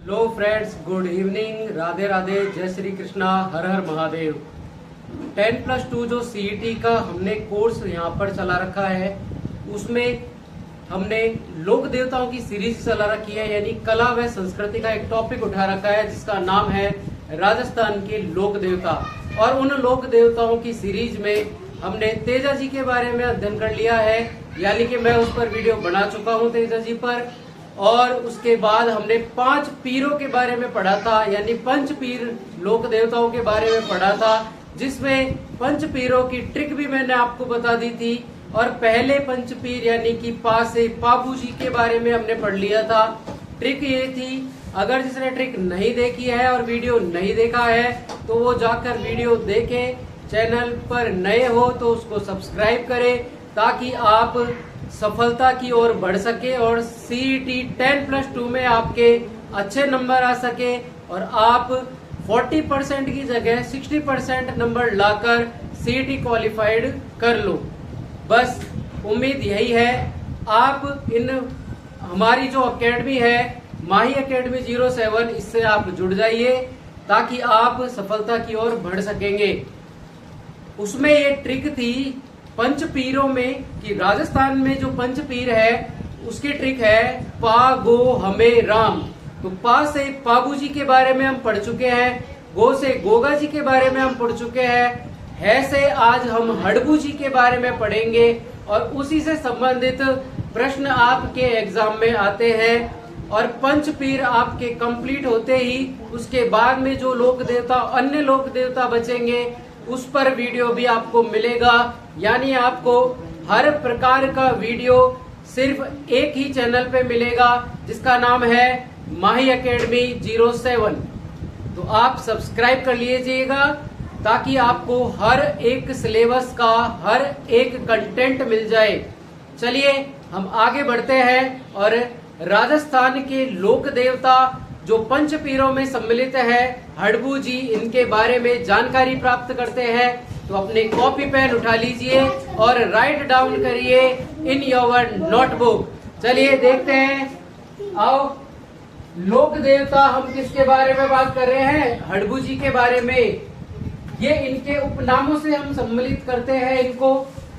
Hello friends, good evening, Radhe Radhe, जय श्री कृष्णा, हर हर महादेव। 10+2 जो CET का हमने कोर्स यहाँ पर चला रखा है, उसमें हमने लोक देवताओं की सीरीज चला रखी है, यानी कला व संस्कृति का एक टॉपिक उठा रखा है जिसका नाम है राजस्थान के लोक देवता। और उन लोक देवताओं की सीरीज में हमने तेजा जी के बारे में अध्ययन कर लिया है, यानी कि मैं उस पर वीडियो बना चुका हूँ तेजा जी पर। और उसके बाद हमने 5 पीरों के बारे में पढ़ा था, यानी पंच पीर लोक देवताओं के बारे में पढ़ा था, जिसमें पंच पीरों की ट्रिक भी मैंने आपको बता दी थी। और पहले पंच पीर यानी कि पा से पाबू जी के बारे में हमने पढ़ लिया था। ट्रिक ये थी, अगर जिसने ट्रिक नहीं देखी है और वीडियो नहीं देखा है तो वो जाकर वीडियो देखे। चैनल पर नए हो तो उसको सब्सक्राइब करें ताकि आप सफलता की ओर बढ़ सके और सीईटी 10+2 में आपके अच्छे नंबर आ सके और आप 40% की जगह 60% नंबर लाकर सीईटी क्वालिफाइड कर लो। बस उम्मीद यही है। आप इन हमारी जो एकेडमी है माही एकेडमी 07, इससे आप जुड़ जाइए ताकि आप सफलता की ओर बढ़ सकेंगे। उसमें ये ट्रिक थी पंच पीरों में कि राजस्थान में जो पंच पीर है उसकी ट्रिक है पा गो हमें राम। तो पा से पाबू जी के बारे में हम पढ़ चुके हैं, गो से गोगा जी के बारे में हम पढ़ चुके हैं, है से आज हम हड़बू जी के बारे में पढ़ेंगे और उसी से संबंधित प्रश्न आपके एग्जाम में आते हैं। और पंच पीर आपके कंप्लीट होते ही उसके बाद में जो लोक देवता अन्य लोक देवता बचेंगे उस पर वीडियो भी आपको मिलेगा, यानी आपको हर प्रकार का वीडियो सिर्फ एक ही चैनल पे मिलेगा जिसका नाम है माही एकेडमी 07। तो आप सब्सक्राइब कर लीजिएगा ताकि आपको हर एक सिलेबस का हर एक कंटेंट मिल जाए। चलिए हम आगे बढ़ते हैं और राजस्थान के लोक देवता जो पंच पीरों में सम्मिलित है हड़बू जी, इनके बारे में जानकारी प्राप्त करते हैं। तो अपने कॉपी पेन उठा लीजिए और राइट डाउन करिए इन योर नोटबुक। चलिए देखते हैं। आओ, लोक देवता हम किसके बारे में बात कर रहे हैं? हड़बू जी के बारे में। ये इनके उपनामों से हम सम्मिलित करते हैं इनको,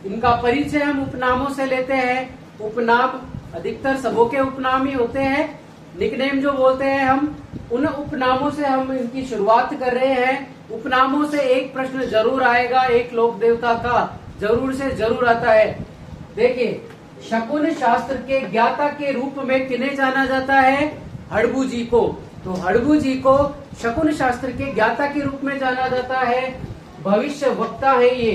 इनका परिचय हम उपनामों से लेते हैं। उपनाम अधिकतर सबों के उपनाम ही होते हैं, निकनेम जो बोलते हैं हम, उन उपनामों से हम इनकी शुरुआत कर रहे हैं। उपनामों से एक प्रश्न जरूर आएगा, एक लोक देवता का जरूर से जरूर आता है। देखिए, शकुन शास्त्र के ज्ञाता के रूप में किन्हें जाना जाता है? हड़बू जी को। तो हड़बू जी को शकुन शास्त्र के ज्ञाता के रूप में जाना जाता है। भविष्य वक्ता है ये।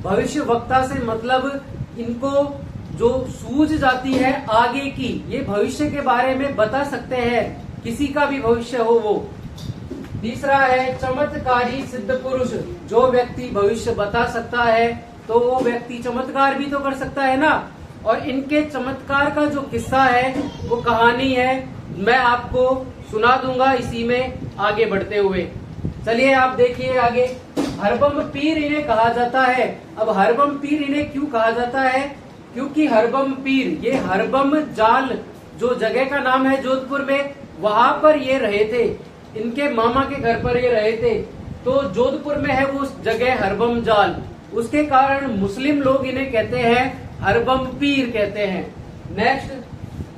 भविष्य वक्ता से मतलब इनको जो सूझ जाती है आगे की, ये भविष्य के बारे में बता सकते हैं, किसी का भी भविष्य हो वो। तीसरा है चमत्कारी सिद्ध पुरुष। जो व्यक्ति भविष्य बता सकता है तो वो व्यक्ति चमत्कार भी तो कर सकता है ना। और इनके चमत्कार का जो किस्सा है वो कहानी है, मैं आपको सुना दूंगा इसी में आगे बढ़ते हुए। चलिए आप देखिए आगे। हरबम पीर इन्हें कहा जाता है। अब हरबम पीर इन्हें क्यों कहा जाता है? क्योंकि हरबम पीर, ये हरबम जाल जो जगह का नाम है जोधपुर में, वहां पर ये रहे थे। इनके मामा के घर पर ये रहे थे, तो जोधपुर में है वो जगह हरबम जाल। उसके कारण मुस्लिम लोग इन्हें कहते हैं हरबम पीर कहते हैं। नेक्स्ट,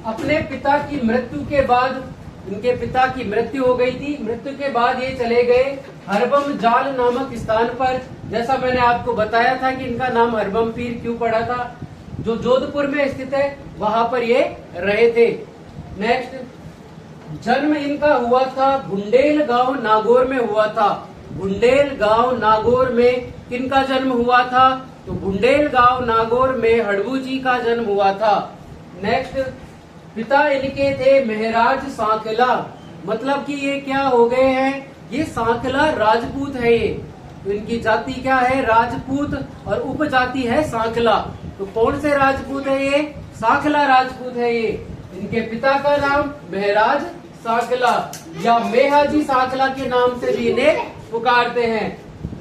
अपने पिता की मृत्यु के बाद, इनके पिता की मृत्यु हो गई थी, मृत्यु के बाद ये चले गए हरबम जाल नामक स्थान पर। जैसा मैंने आपको बताया था कि इनका नाम हरबम पीर क्यों पड़ा था, जो जोधपुर में स्थित है वहां पर ये रहे थे। नेक्स्ट, जन्म इनका हुआ था बुंडेल गांव नागौर में हुआ था। बुंडेल गांव नागौर में किनका जन्म हुआ था? तो बुंडेल गांव नागौर में हड़बू जी का जन्म हुआ था। नेक्स्ट, पिता इनके थे महराज सांखला, मतलब कि ये क्या हो गए हैं? ये सांखला राजपूत है ये। तो इनकी जाति क्या है? राजपूत, और उपजाति है सांखला। तो कौन से राजपूत है ये? सांखला राजपूत है ये। इनके पिता का नाम महराज सांखला या मेहाजी सांखला के नाम से भी इन्हें पुकारते हैं।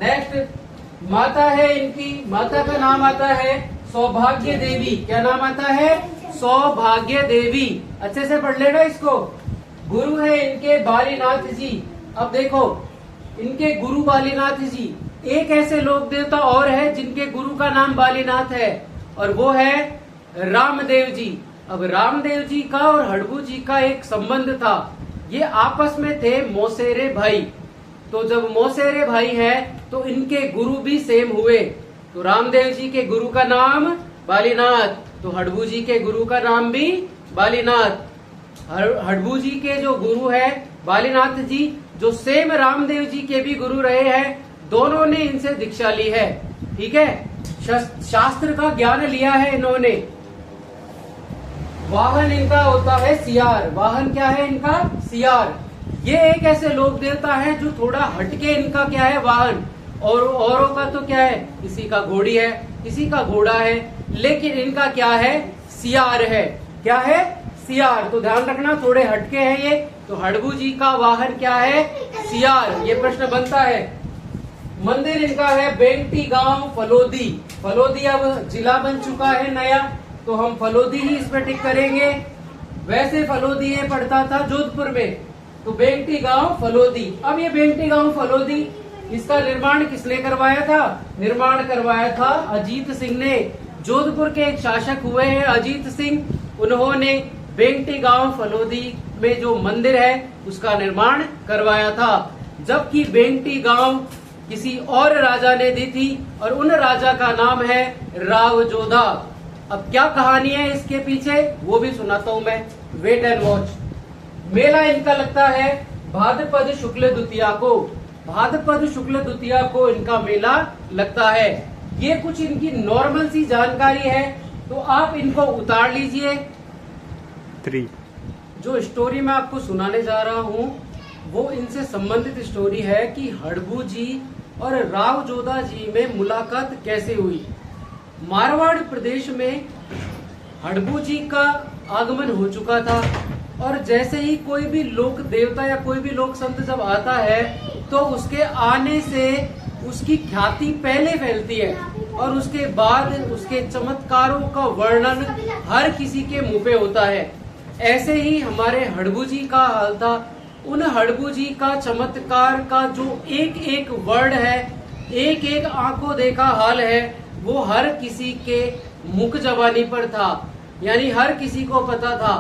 नेक्स्ट, माता है इनकी, माता का नाम आता है सौभाग्य देवी। क्या नाम आता है? सौभाग्य देवी। अच्छे से पढ़ लेना इसको। गुरु है इनके बालीनाथ जी। अब देखो, इनके गुरु बालीनाथ जी, एक ऐसे लोक देवता और है जिनके गुरु का नाम बालीनाथ है, और वो है रामदेव जी। अब रामदेव जी का और हड़बू जी का एक संबंध था, ये आपस में थे मौसेरे भाई। तो जब मौसेरे भाई है तो इनके गुरु भी सेम हुए। तो रामदेव जी के गुरु का नाम बालीनाथ, तो हड़बू जी के गुरु का नाम भी बालीनाथ। हड़बू जी के जो गुरु है बालीनाथ जी, जो सेम रामदेव जी के भी गुरु रहे हैं, दोनों ने इनसे दीक्षा ली है। ठीक है, शास्त्र का ज्ञान लिया है इन्होंने। वाहन इनका होता है सियार। वाहन क्या है इनका? सियार। ये एक ऐसे लोक देवता है जो थोड़ा हटके इनका क्या है वाहन, और औरों का तो क्या है, किसी का घोड़ी है, किसी का घोड़ा है, लेकिन इनका क्या है? सियार है। क्या है? सियार। तो ध्यान रखना, थोड़े हटके हैं ये। तो हड़बू जी का वाहन क्या है? सियार। ये प्रश्न बनता है। मंदिर इनका है बेंगटी गांव फलोदी। फलोदी अब जिला बन चुका है नया, तो हम फलोदी ही इस पर टिक करेंगे। वैसे फलोदी ये पड़ता था जोधपुर में, तो बेंगटी गांव फलोदी। अब ये बेंगटी गांव फलोदी, इसका निर्माण किसने करवाया था? निर्माण करवाया था अजीत सिंह ने। जोधपुर के एक शासक हुए हैं अजीत सिंह, उन्होंने बेंगटी गांव फलोदी में जो मंदिर है उसका निर्माण करवाया था। जबकि बेंगटी गांव किसी और राजा ने दी थी, और उन राजा का नाम है राव जोधा। अब क्या कहानी है इसके पीछे वो भी सुनाता हूं मैं, वेट एंड वॉच। मेला इनका लगता है भाद्रपद शुक्ल द्वितीया को। भाद्रपद शुक्ल द्वितीया को इनका मेला लगता है। ये कुछ इनकी नॉर्मल सी जानकारी है, तो आप इनको उतार लीजिए। 3 जो स्टोरी मैं आपको सुनाने जा रहा हूँ वो इनसे संबंधित स्टोरी है कि हड़बू जी और राव जोधा जी में मुलाकात कैसे हुई। मारवाड़ प्रदेश में हड़बू जी का आगमन हो चुका था, और जैसे ही कोई भी लोक देवता या कोई भी लोक संत जब आता है तो उसके आने से उसकी ख्याति पहले फैलती है, और उसके बाद उसके चमत्कारों का वर्णन हर किसी के मुंह पे होता है। ऐसे ही हमारे हड़बू जी का हाल था। उन हड़बू जी का चमत्कार का जो एक एक वर्ड है, एक एक आंखों देखा हाल है, वो हर किसी के मुख जबानी पर था, यानी हर किसी को पता था।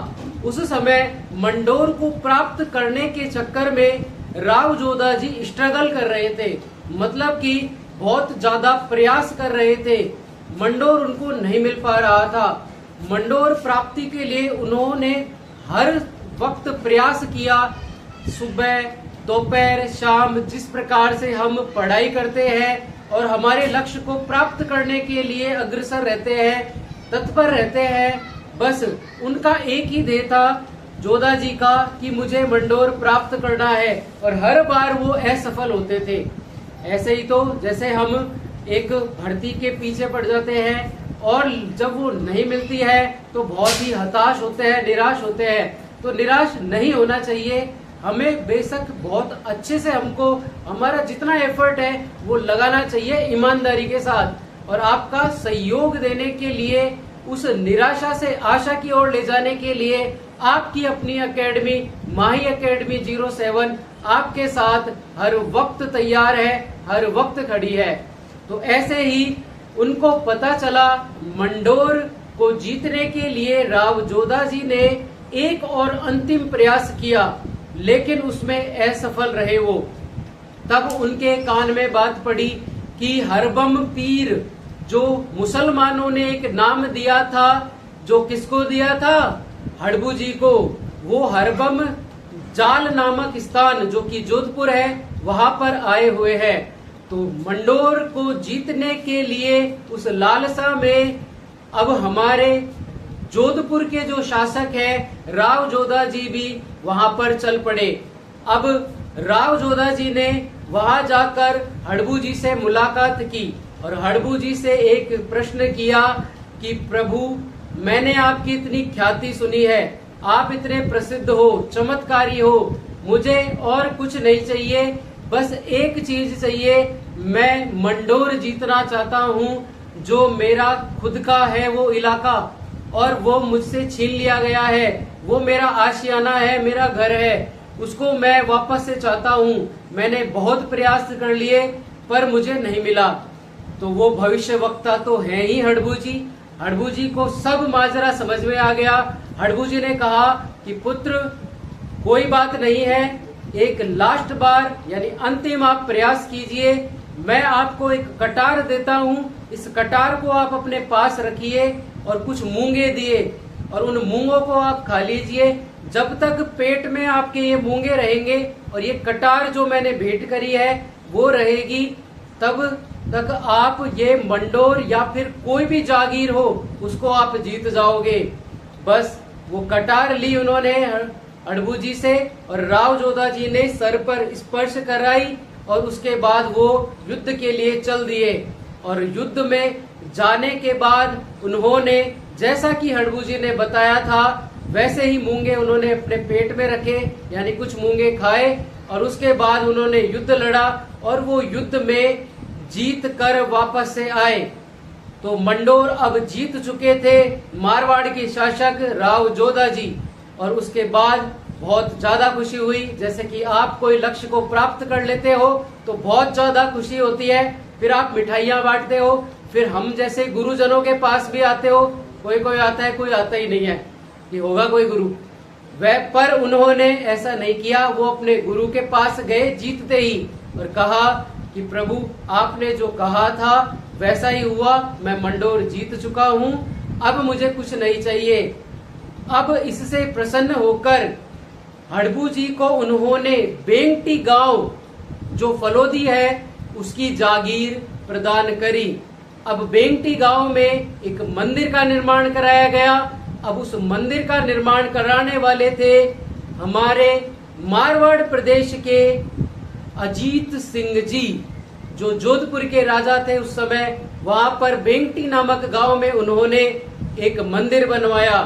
उस समय मंडोर को प्राप्त करने के चक्कर में राव जोधा जी स्ट्रगल कर रहे थे, मतलब कि बहुत ज्यादा प्रयास कर रहे थे। मंडोर उनको नहीं मिल पा रहा था। मंडोर प्राप्ति के लिए उन्होंने हर वक्त प्रयास किया, सुबह दोपहर शाम, जिस प्रकार से हम पढ़ाई करते हैं और हमारे लक्ष्य को प्राप्त करने के लिए अग्रसर रहते हैं, तत्पर रहते हैं, बस उनका एक ही ध्येय था जोधा जी का कि मुझे मंडोर प्राप्त करना है, और हर बार वो असफल होते थे। ऐसे ही तो जैसे हम एक भर्ती के पीछे पड़ जाते हैं और जब वो नहीं मिलती है तो बहुत ही हताश होते हैं, निराश होते हैं। तो निराश नहीं होना चाहिए, हमें बेशक बहुत अच्छे से हमको हमारा जितना एफर्ट है वो लगाना चाहिए ईमानदारी के साथ, और आपका सहयोग देने के लिए, उस निराशा से आशा की ओर ले जाने के लिए आपकी अपनी एकेडमी माही एकेडमी 07 आपके साथ हर वक्त तैयार है, हर वक्त खड़ी है। तो ऐसे ही उनको पता चला मंडोर को जीतने के लिए राव जोधा जी ने एक और अंतिम प्रयास किया, लेकिन उसमें असफल रहे वो। तब उनके कान में बात पड़ी कि हरबम पीर, जो मुसलमानों ने एक नाम दिया था, जो किसको दिया था? हड़बू जी को। वो हरबम जाल नामक स्थान जो कि जोधपुर है वहां पर आए हुए हैं। तो मंडोर को जीतने के लिए उस लालसा में अब हमारे जोधपुर के जो शासक हैं राव जोधा जी भी वहां पर चल पड़े। अब राव जोधा जी ने वहां जाकर हड़बू जी से मुलाकात की और हड़बू जी से एक प्रश्न किया कि प्रभु, मैंने आपकी इतनी ख्याति सुनी है, आप इतने प्रसिद्ध हो, चमत्कारी हो, मुझे और कुछ नहीं चाहिए, बस एक चीज चाहिए, मैं मंडोर जीतना चाहता हूँ, जो मेरा खुद का है वो इलाका और वो मुझसे छीन लिया गया है, वो मेरा आशियाना है, मेरा घर है, उसको मैं वापस से चाहता हूँ। मैंने बहुत प्रयास कर लिए पर मुझे नहीं मिला। तो वो भविष्य वक्ता तो है ही हड़बू जी। हड़बू जी को सब माजरा समझ में आ गया। हड़बू जी ने कहा कि पुत्र कोई बात नहीं है, एक लास्ट बार यानी अंतिम आप प्रयास कीजिए। मैं आपको एक कटार देता हूँ, इस कटार को आप अपने पास रखिए और कुछ मूंगे दिए और उन मूंगों को आप खा लीजिए। जब तक पेट में आपके ये मूंगे रहेंगे और ये कटार जो मैंने भेंट करी है वो रहेगी, तब तक आप ये मंडोर या फिर कोई भी जागीर हो उसको आप जीत जाओगे। बस वो कटार ली उन्होंने हड़बू जी से और राव जोधा जी ने सर पर स्पर्श कराई और उसके बाद वो युद्ध के लिए चल दिए। और युद्ध में जाने के बाद उन्होंने जैसा कि हड़बू जी ने बताया था वैसे ही मूंगे उन्होंने अपने पेट में रखे, यानी कुछ मूंगे खाए और उसके बाद उन्होंने युद्ध लड़ा और वो युद्ध में जीत कर वापस से आए। तो मंडोर अब जीत चुके थे मारवाड़ के शासक राव जोधा जी। और उसके बाद बहुत ज्यादा खुशी हुई। जैसे कि आप कोई लक्ष्य को प्राप्त कर लेते हो तो बहुत ज्यादा खुशी होती है, फिर आप मिठाइयां बांटते हो, फिर हम जैसे गुरुजनों के पास भी आते हो। कोई कोई आता है, कोई आता ही नहीं है कि होगा कोई गुरु वह, पर उन्होंने ऐसा नहीं किया। वो अपने गुरु के पास गए जीतते ही और कहा कि प्रभु आपने जो कहा था वैसा ही हुआ, मैं मंडोर जीत चुका हूँ, अब मुझे कुछ नहीं चाहिए। अब इससे प्रसन्न होकर हड़बू जी को उन्होंने बेंगटी गांव जो फलोदी है उसकी जागीर प्रदान करी। अब बेंगटी गांव में एक मंदिर का निर्माण कराया गया। अब उस मंदिर का निर्माण कराने वाले थे हमारे मारवाड़ प्रदेश के अजीत सिंह जी, जो जोधपुर के राजा थे उस समय। वहां पर बेंगटी नामक गांव में उन्होंने एक मंदिर बनवाया।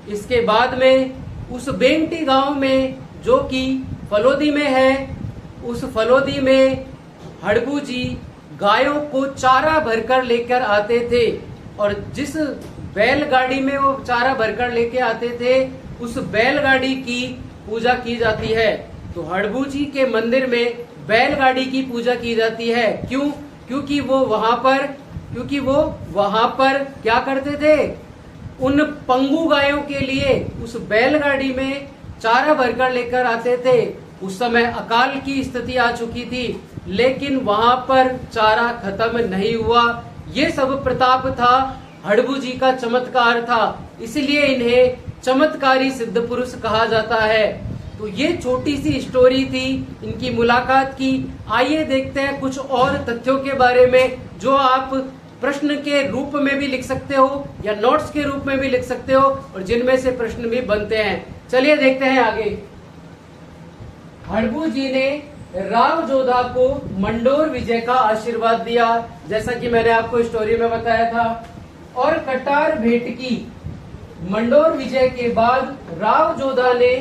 इसके बाद में उस बेंगटी गांव में जो कि फलोदी में है, उस फलोदी में हड़बू जी गायों को चारा भरकर लेकर आते थे और जिस बैलगाड़ी में वो चारा भरकर लेके आते थे उस बैलगाड़ी की पूजा की जाती है। तो हड़बू जी के मंदिर में बैलगाड़ी की पूजा की जाती है। क्यों? क्योंकि वो वहां पर क्या करते थे, उन पंगु गायों के लिए उस बैलगाड़ी में चारा भरकर लेकर आते थे। उस समय अकाल की स्थिति आ चुकी थी लेकिन वहां पर चारा खत्म नहीं हुआ। ये सब प्रताप था, हड़बू जी का चमत्कार था, इसलिए इन्हें चमत्कारी सिद्ध पुरुष कहा जाता है। तो ये छोटी सी स्टोरी थी इनकी मुलाकात की। आइए देखते हैं कुछ और तथ्यों के बारे में जो आप प्रश्न के रूप में भी लिख सकते हो या नोट्स के रूप में भी लिख सकते हो और जिनमें से प्रश्न भी बनते हैं। चलिए देखते हैं आगे। हड़बू जी ने राव जोधा को मंडोर विजय का आशीर्वाद दिया, जैसा कि मैंने आपको स्टोरी में बताया था, और कटार भेंट की। मंडोर विजय के बाद राव जोधा ने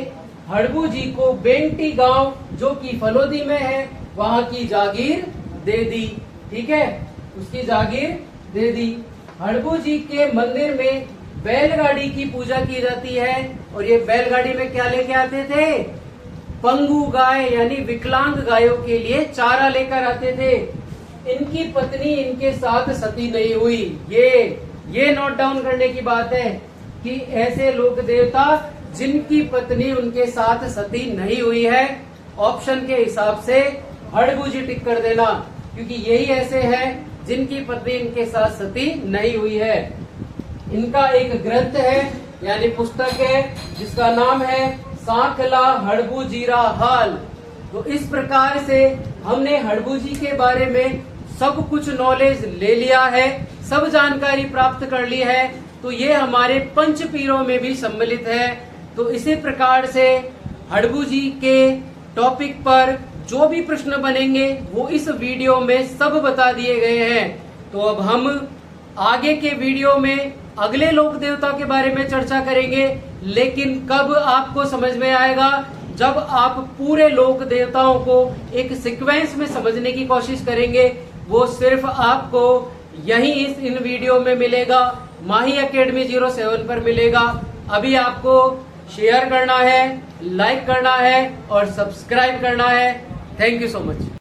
हड़बू जी को बेंगटी गांव जो कि फलोदी में है वहां की जागीर दे दी। ठीक है, उसकी जागीर दे दी। हड़बू जी के मंदिर में बैलगाड़ी की पूजा की जाती है और ये बैलगाड़ी में क्या लेके आते थे, पंगु गाय यानी विकलांग गायों के लिए चारा लेकर आते थे। इनकी पत्नी इनके साथ सती नहीं हुई। ये नोट डाउन करने की बात है कि ऐसे लोक देवता जिनकी पत्नी उनके साथ सती नहीं हुई है, ऑप्शन के हिसाब से हड़बू जी टिक कर देना, क्योंकि यही ऐसे हैं जिनकी पत्नी इनके साथ सती नहीं हुई है। इनका एक ग्रंथ है यानी पुस्तक है जिसका नाम है सांखला हड़बू जीरा हाल। तो इस प्रकार से हमने हड़बू जी के बारे में सब कुछ नॉलेज ले लिया है, सब जानकारी प्राप्त कर ली है। तो ये हमारे पंच पीरों में भी सम्मिलित है। तो इसी प्रकार से हड़बू जी के टॉपिक पर जो भी प्रश्न बनेंगे वो इस वीडियो में सब बता दिए गए हैं। तो अब हम आगे के वीडियो में अगले लोक देवता के बारे में चर्चा करेंगे, लेकिन कब आपको समझ में आएगा, जब आप पूरे लोक देवताओं को एक सीक्वेंस में समझने की कोशिश करेंगे। वो सिर्फ आपको यही इन वीडियो में मिलेगा, माही एकेडमी 07 पर मिलेगा। अभी आपको शेयर करना है, लाइक करना है और सब्सक्राइब करना है। Thank you so much.